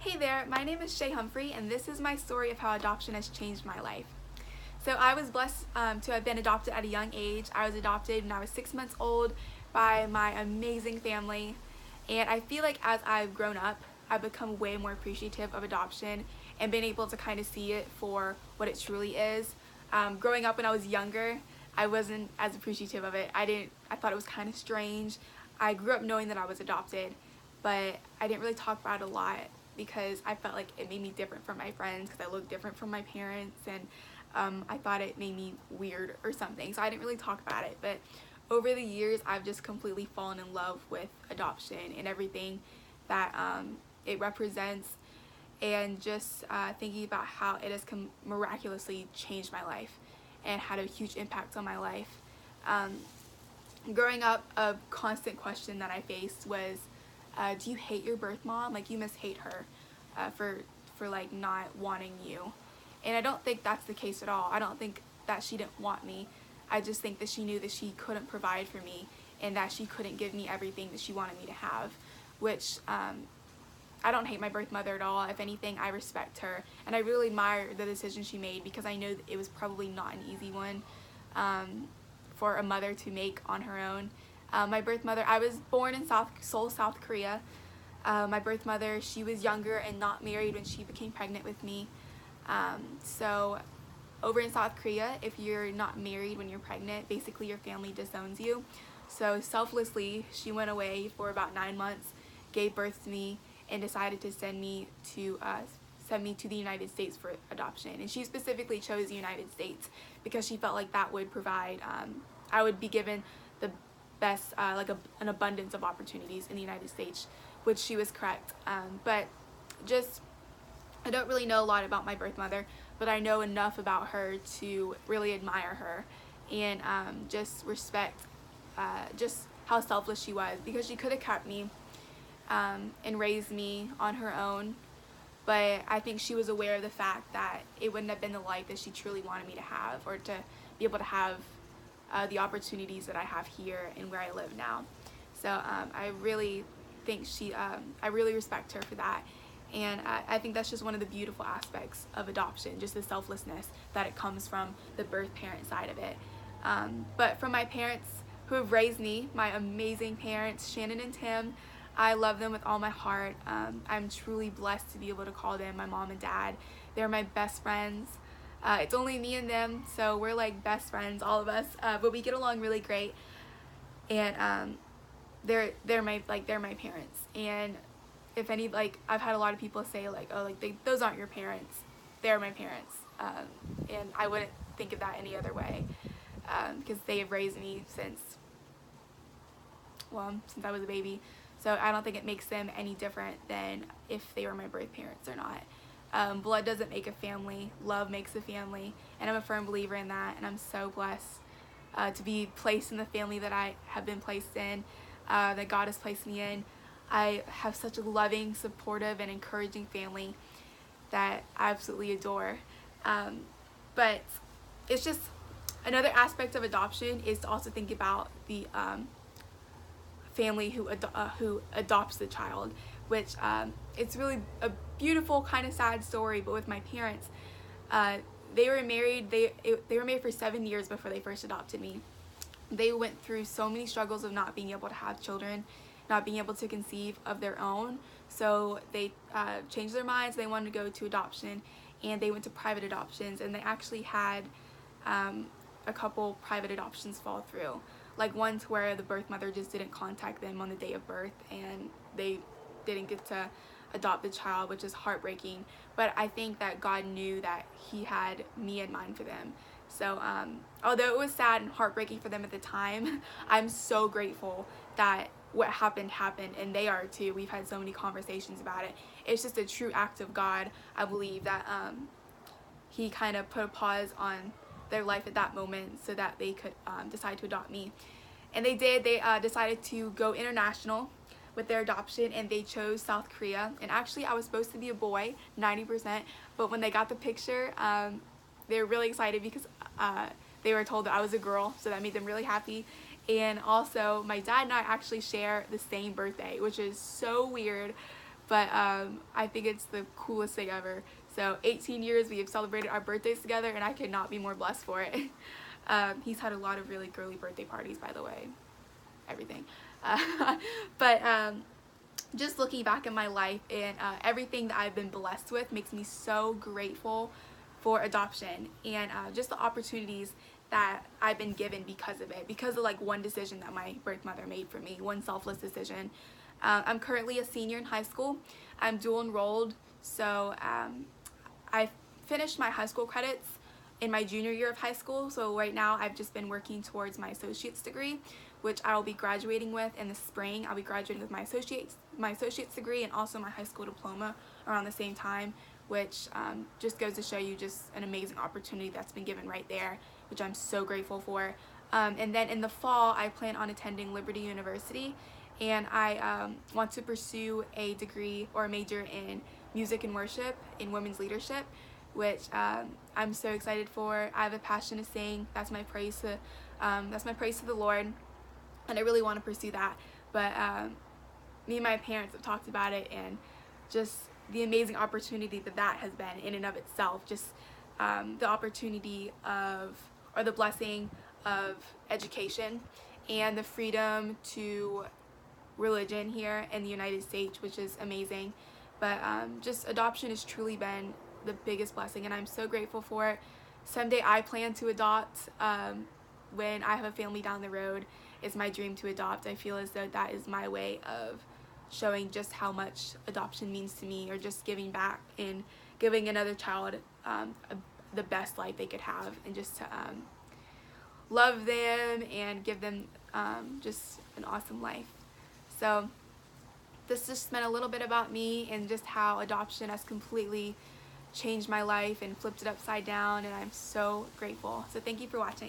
Hey there, my name is Shay Humphrey, and this is my story of how adoption has changed my life. So I was blessed to have been adopted at a young age. I was adopted when I was 6 months old by my amazing family, and I feel like as I've grown up, I've become way more appreciative of adoption and been able to kind of see it for what it truly is. Growing up when I was younger, I wasn't as appreciative of it. I thought it was kind of strange. I grew up knowing that I was adopted, but I didn't really talk about it a lot because I felt like it made me different from my friends because I looked different from my parents, and I thought it made me weird or something, so I didn't really talk about it. But over the years, I've just completely fallen in love with adoption and everything that it represents, and just thinking about how it has miraculously changed my life and had a huge impact on my life. Growing up, a constant question that I faced was, do you hate your birth mom? Like, you must hate her for like not wanting you. And I don't think that's the case at all. I don't think that she didn't want me. I just think that she knew that she couldn't provide for me and that she couldn't give me everything that she wanted me to have, which I don't hate my birth mother at all. If anything, I respect her, and I really admire the decision she made because I know that it was probably not an easy one for a mother to make on her own. My birth mother, I was born in Seoul, South Korea. My birth mother, she was younger and not married when she became pregnant with me. So over in South Korea, if you're not married when you're pregnant, basically your family disowns you. So selflessly, she went away for about 9 months, gave birth to me, and decided to send me to the United States for adoption. And she specifically chose the United States because she felt like that would provide, I would be given the best, an abundance of opportunities in the United States, which she was correct. But just, I don't really know a lot about my birth mother, but I know enough about her to really admire her and just respect just how selfless she was, because she could have kept me and raised me on her own, but I think she was aware of the fact that it wouldn't have been the life that she truly wanted me to have, or to be able to have the opportunities that I have here and where I live now. So I really think I really respect her for that. And I think that's just one of the beautiful aspects of adoption, just the selflessness that it comes from the birth parent side of it. But from my parents who have raised me, my amazing parents, Shannon and Tim, I love them with all my heart. I'm truly blessed to be able to call them my mom and dad. They're my best friends. It's only me and them, so we're like best friends, all of us. But we get along really great, and they're my parents. And if any, like, I've had a lot of people say like, oh, like those aren't your parents, they're my parents, and I wouldn't think of that any other way, because they have raised me since I was a baby. So I don't think it makes them any different than if they were my birth parents or not. Blood doesn't make a family, love makes a family, and I'm a firm believer in that, and I'm so blessed to be placed in the family that I have been placed in, that God has placed me in. I have such a loving, supportive, and encouraging family that I absolutely adore. But it's just another aspect of adoption is to also think about the family who adopts the child, which it's really a beautiful, kind of sad story. But with my parents, they were married. They were married for 7 years before they first adopted me. They went through so many struggles of not being able to have children, not being able to conceive of their own. So they changed their minds. They wanted to go to adoption, and they went to private adoptions, and they actually had a couple private adoptions fall through. Like ones where the birth mother just didn't contact them on the day of birth, and they didn't get to adopt the child, which is heartbreaking. But I think that God knew that He had me in mind for them. So although it was sad and heartbreaking for them at the time, I'm so grateful that what happened, and they are too. We've had so many conversations about it. It's just a true act of God, I believe, that He kind of put a pause on their life at that moment so that they could decide to adopt me. And they did. They decided to go international with their adoption, and they chose South Korea. And actually, I was supposed to be a boy, 90%, but when they got the picture, they were really excited because they were told that I was a girl, so that made them really happy. And also, my dad and I actually share the same birthday, which is so weird, but I think it's the coolest thing ever. So 18 years we have celebrated our birthdays together, and I could not be more blessed for it. He's had a lot of really girly birthday parties, by the way, everything. But just looking back in my life and everything that I've been blessed with makes me so grateful for adoption, and just the opportunities that I've been given because of it, because of like one decision that my birth mother made for me, one selfless decision. I'm currently a senior in high school. I'm dual enrolled, so I finished my high school credits in my junior year of high school, so right now I've just been working towards my associate's degree, which I will be graduating with in the spring. I'll be graduating with my associate's degree and also my high school diploma around the same time, which just goes to show you just an amazing opportunity that's been given right there, which I'm so grateful for. And then in the fall, I plan on attending Liberty University, and I want to pursue a degree or a major in music and worship in women's leadership, which I'm so excited for. I have a passion to sing. That's my praise to the Lord, and I really want to pursue that. But me and my parents have talked about it, and just the amazing opportunity that has been in and of itself. Just the opportunity of, or the blessing of education and the freedom to religion here in the United States, which is amazing. But just adoption has truly been the biggest blessing, and I'm so grateful for it. Someday I plan to adopt. When I have a family down the road, it's my dream to adopt. I feel as though that is my way of showing just how much adoption means to me, or just giving back and giving another child the best life they could have, and just to love them and give them just an awesome life. So this just meant a little bit about me and just how adoption has completely changed my life and flipped it upside down, and I'm so grateful. So thank you for watching.